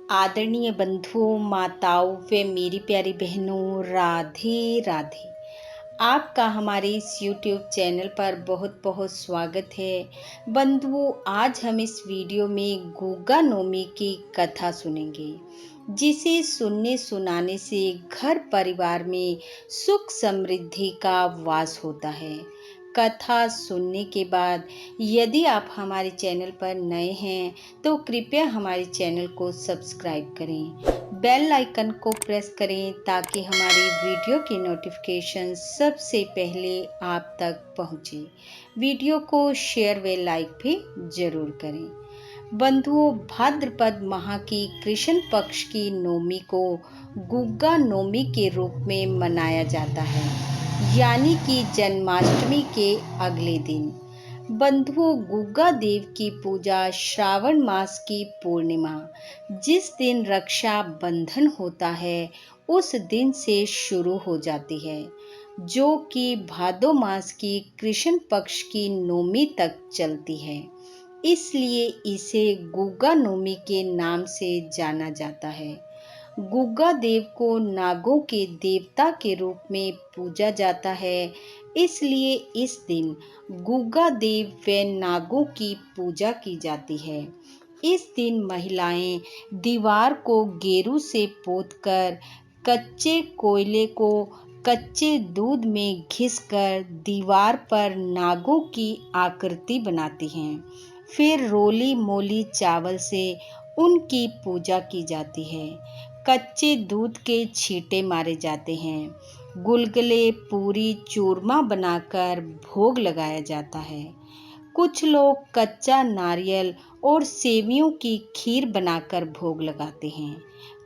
आदरणीय बंधुओं, माताओं व मेरी प्यारी बहनों, राधे राधे। आपका हमारे इस YouTube चैनल पर बहुत बहुत स्वागत है। बंधुओं, आज हम इस वीडियो में गुग्गा नवमी की कथा सुनेंगे, जिसे सुनने सुनाने से घर परिवार में सुख समृद्धि का वास होता है। कथा सुनने के बाद यदि आप हमारे चैनल पर नए हैं तो कृपया हमारे चैनल को सब्सक्राइब करें, बेल आइकन को प्रेस करें ताकि हमारी वीडियो की नोटिफिकेशन सबसे पहले आप तक पहुंचे। वीडियो को शेयर व लाइक भी जरूर करें। बंधुओं, भाद्रपद माह की कृष्ण पक्ष की नवमी को गुग्गा नवमी के रूप में मनाया जाता है, यानी कि जन्माष्टमी के अगले दिन। बंधुओं, गुग्गा देव की पूजा श्रावण मास की पूर्णिमा, जिस दिन रक्षा बंधन होता है, उस दिन से शुरू हो जाती है, जो कि भादो मास की कृष्ण पक्ष की नवमी तक चलती है। इसलिए इसे गुग्गा नवमी के नाम से जाना जाता है। गुग्गा देव को नागों के देवता के रूप में पूजा जाता है, इसलिए इस दिन गुग्गा देव व नागों की पूजा की जाती है। इस दिन महिलाएं दीवार को गेरू से पोतकर कच्चे कोयले को कच्चे दूध में घिसकर दीवार पर नागों की आकृति बनाती हैं। फिर रोली मोली चावल से उनकी पूजा की जाती है। कच्चे दूध के छींटे मारे जाते हैं। गुलगुले, पूरी, चूरमा बनाकर भोग लगाया जाता है। कुछ लोग कच्चा नारियल और सेवियों की खीर बनाकर भोग लगाते हैं।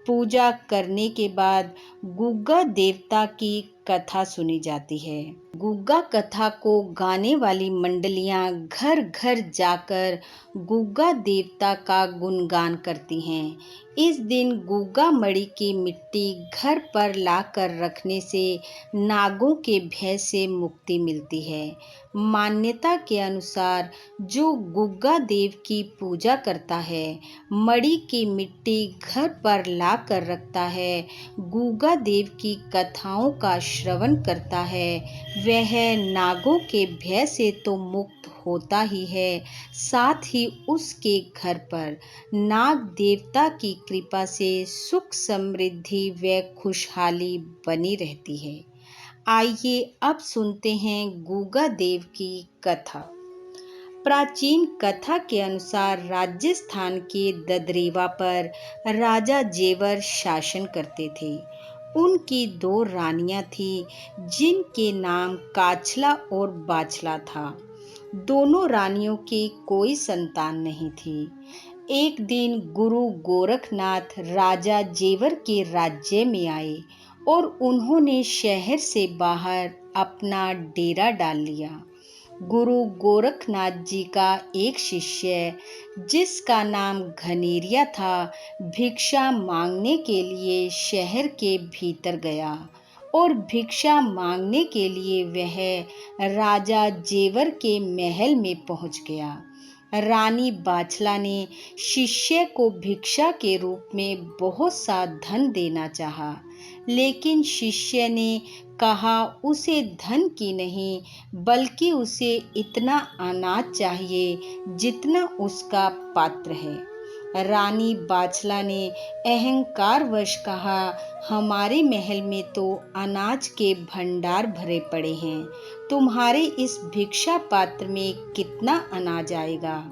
पूजा करने के बाद गुग्गा देवता की कथा सुनी जाती है। गुग्गा कथा को गाने वाली मंडलियां घर घर जाकर गुग्गा देवता का गुणगान करती हैं। इस दिन गुग्गा मणि की मिट्टी घर पर लाकर रखने से नागों के भय से मुक्ति मिलती है। मान्यता के अनुसार जो गुग्गा देव की पूजा करता है, मणि की मिट्टी घर पर लाकर रखता है, गुग्गा देव की कथाओं का श्रवण करता है, वह नागों के भय से तो मुक्त होता ही है, साथ ही उसके घर पर नाग देवता की कृपा से सुख समृद्धि व खुशहाली बनी रहती है। आइए अब सुनते हैं गुग्गा देव की कथा। प्राचीन कथा के अनुसार राजस्थान के ददरेवा पर राजा जेवर शासन करते थे। उनकी 2 रानियां थीं, जिनके नाम काछला और बाछला था। दोनों रानियों की कोई संतान नहीं थी। एक दिन गुरु गोरखनाथ राजा जेवर के राज्य में आए और उन्होंने शहर से बाहर अपना डेरा डाल लिया। गुरु गोरखनाथ जी का एक शिष्य, जिसका नाम घनेरिया था, भिक्षा मांगने के लिए शहर के भीतर गया और भिक्षा मांगने के लिए वह राजा जेवर के महल में पहुंच गया। रानी बाछला ने शिष्य को भिक्षा के रूप में बहुत सा धन देना चाहा, लेकिन शिष्य ने कहा उसे धन की नहीं, बल्कि उसे इतना अनाज चाहिए जितना उसका पात्र है। रानी बाछला ने अहंकारवश कहा, हमारे महल में तो अनाज के भंडार भरे पड़े हैं, तुम्हारे इस भिक्षा पात्र में कितना अनाज आएगा।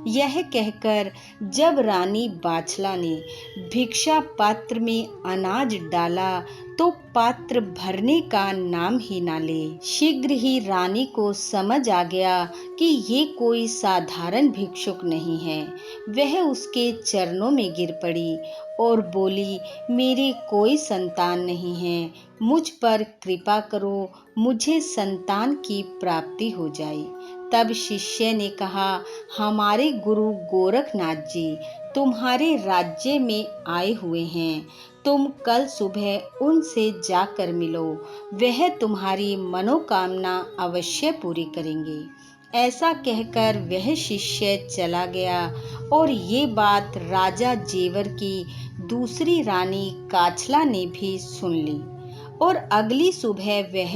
यह कहकर जब रानी बाछला ने भिक्षा पात्र में अनाज डाला तो पात्र भरने का नाम ही ना ले। शीघ्र ही रानी को समझ आ गया कि ये कोई साधारण भिक्षुक नहीं है। वह उसके चरणों में गिर पड़ी और बोली, मेरी कोई संतान नहीं है, मुझ पर कृपा करो, मुझे संतान की प्राप्ति हो जाए। तब शिष्य ने कहा, हमारे गुरु गोरखनाथ जी तुम्हारे राज्य में आए हुए हैं, तुम कल सुबह उनसे जाकर मिलो, वह तुम्हारी मनोकामना अवश्य पूरी करेंगे। ऐसा कहकर वह शिष्य चला गया और ये बात राजा जेवर की दूसरी रानी काछला ने भी सुन ली और अगली सुबह वह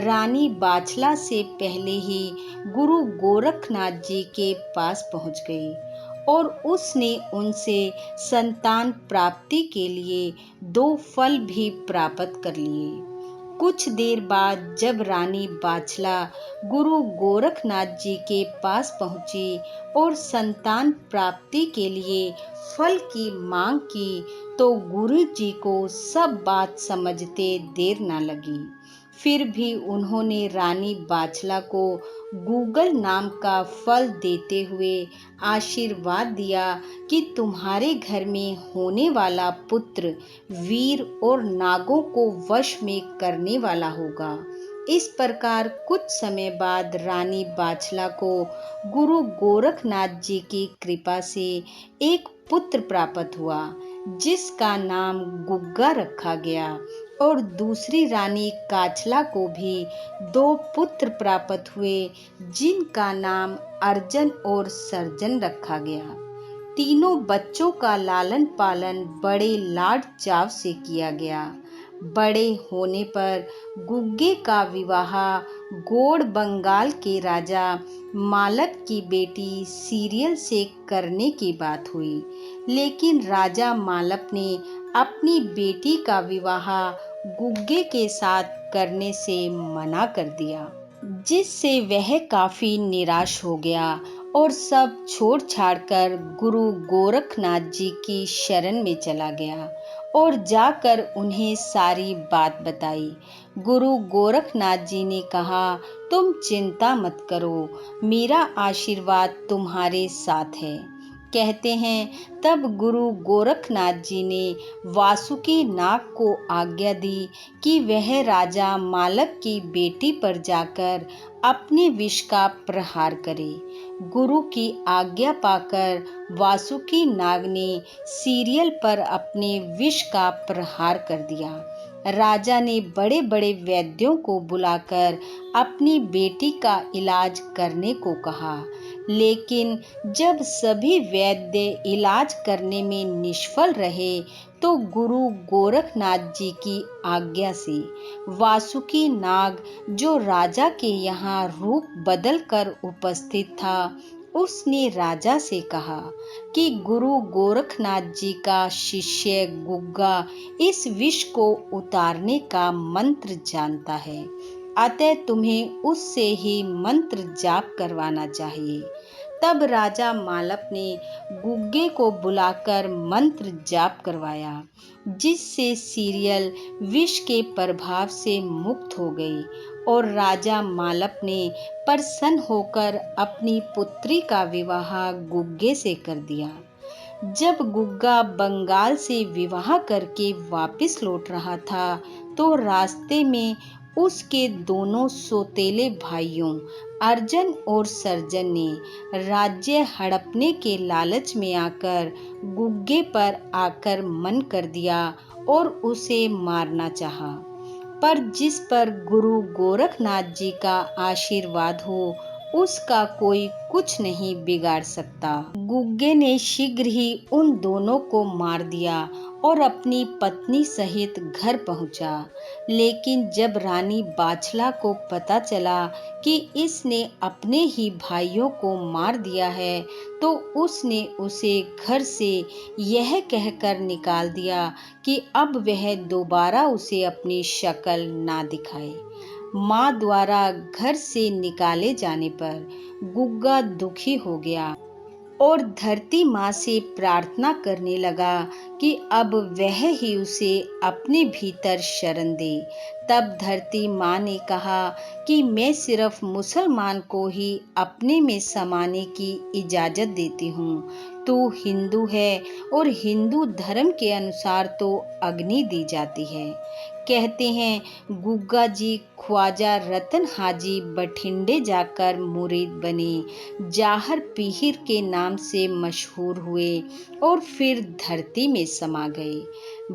रानी बाछला से पहले ही गुरु गोरखनाथ जी के पास पहुंच गई और उसने उनसे संतान प्राप्ति के लिए 2 फल भी प्राप्त कर लिए। कुछ देर बाद जब रानी बाछला गुरु गोरखनाथ जी के पास पहुंची और संतान प्राप्ति के लिए फल की मांग की तो गुरु जी को सब बात समझते देर न लगी। फिर भी उन्होंने रानी बाछला को गूगल नाम का फल देते हुए आशीर्वाद दिया कि तुम्हारे घर में होने वाला पुत्र वीर और नागों को वश में करने वाला होगा। इस प्रकार कुछ समय बाद रानी बाछला को गुरु गोरखनाथ जी की कृपा से एक पुत्र प्राप्त हुआ जिसका नाम गुग्गा रखा गया और दूसरी रानी काछला को भी 2 पुत्र प्राप्त हुए जिनका नाम अर्जन और सर्जन रखा गया। तीनों बच्चों का लालन पालन बड़े लाड चाव से किया गया। बड़े होने पर गुग्गे का विवाह गोड़ बंगाल के राजा मालक की बेटी सीरियल से करने की बात हुई, लेकिन राजा मालक ने अपनी बेटी का विवाह गुग्गे के साथ करने से मना कर दिया, जिससे वह काफी निराश हो गया और सब छोड़ छाड़ कर गुरु गोरखनाथ जी की शरण में चला गया और जाकर उन्हें सारी बात बताई। गुरु गोरखनाथ जी ने कहा, तुम चिंता मत करो, मेरा आशीर्वाद तुम्हारे साथ है। कहते हैं तब गुरु गोरखनाथ जी ने वासुकी नाग को आज्ञा दी कि वह राजा मालक की बेटी पर जाकर अपने विष का प्रहार करे। गुरु की आज्ञा पाकर वासुकी नाग ने सीरियल पर अपने विष का प्रहार कर दिया। राजा ने बड़े बड़े वैद्यों को बुलाकर अपनी बेटी का इलाज करने को कहा, लेकिन जब सभी वैद्य इलाज करने में निष्फल रहे तो गुरु गोरखनाथ जी की आज्ञा से वासुकी नाग जो राजा के यहाँ रूप बदल कर उपस्थित था, उसने राजा से कहा कि गुरु गोरखनाथ जी का शिष्य गुग्गा इस विष को उतारने का मंत्र जानता है, अतः तुम्हें उससे ही मंत्र जाप करवाना चाहिए। तब राजा मालक ने गुग्गे को बुलाकर मंत्र जाप करवाया, जिससे सीरियल विष के प्रभाव से मुक्त हो गई और राजा मालक ने प्रसन्न होकर अपनी पुत्री का विवाह गुग्गे से कर दिया। जब गुग्गा बंगाल से विवाह करके वापस लौट रहा था तो रास्ते में उसके दोनों सौतेले भाइयों अर्जन और सर्जन ने राज्य हड़पने के लालच में आकर गुग्गे पर आक्रमण कर दिया और उसे मारना चाहा, पर जिस पर गुरु गोरखनाथ जी का आशीर्वाद हो उसका कोई कुछ नहीं बिगाड़ सकता। गुग्गे ने शीघ्र ही उन दोनों को मार दिया और अपनी पत्नी सहित घर पहुंचा, लेकिन जब रानी बाछला को पता चला कि इसने अपने ही भाइयों को मार दिया है तो उसने उसे घर से यह कहकर निकाल दिया कि अब वह दोबारा उसे अपनी शक्ल ना दिखाए। माँ द्वारा घर से निकाले जाने पर गुग्गा दुखी हो गया और धरती माँ से प्रार्थना करने लगा कि अब वह ही उसे अपने भीतर शरण दे। तब धरती माँ ने कहा कि मैं सिर्फ मुसलमान को ही अपने में समाने की इजाजत देती हूँ, तो हिंदू है और हिंदू धर्म के अनुसार तो अग्नि दी जाती है। कहते हैं गुग्गा जी ख्वाजा रतन हाजी बठिंडे जाकर मुरीद बने, जाहर पीर के नाम से मशहूर हुए और फिर धरती में समा गए।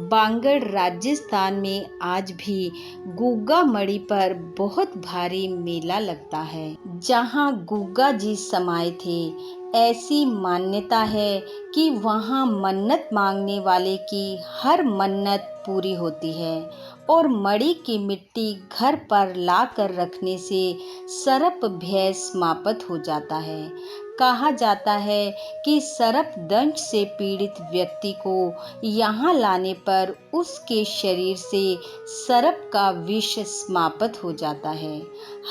बांगड़ राजस्थान में आज भी गुग्गा मड़ी पर बहुत भारी मेला लगता है, जहां गुग्गा जी समाये थे। ऐसी मान्यता है कि वहां मन्नत मांगने वाले की हर मन्नत पूरी होती है और मड़ी की मिट्टी घर पर लाकर रखने से सर्प भय समाप्त हो जाता है। कहा जाता है कि सर्प दंश से पीड़ित व्यक्ति को यहाँ लाने पर उसके शरीर से सर्प का विष समाप्त हो जाता है।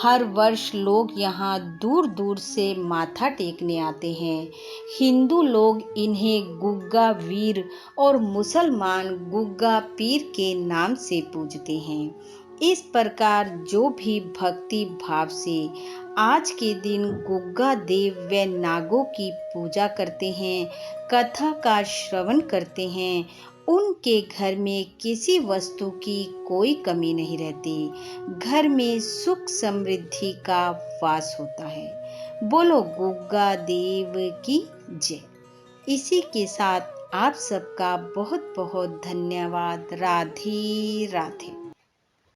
हर वर्ष लोग यहाँ दूर दूर से माथा टेकने आते हैं। हिंदू लोग इन्हें गुग्गा वीर और मुसलमान गुग्गा पीर के नाम से पूजते हैं। इस प्रकार जो भी भक्ति भाव से आज के दिन गुग्गा देव व नागों की पूजा करते हैं, कथा का श्रवण करते हैं, उनके घर में किसी वस्तु की कोई कमी नहीं रहती। घर में सुख समृद्धि का वास होता है। बोलो गुग्गा देव की जय। इसी के साथ आप सबका बहुत बहुत धन्यवाद। राधे राधे।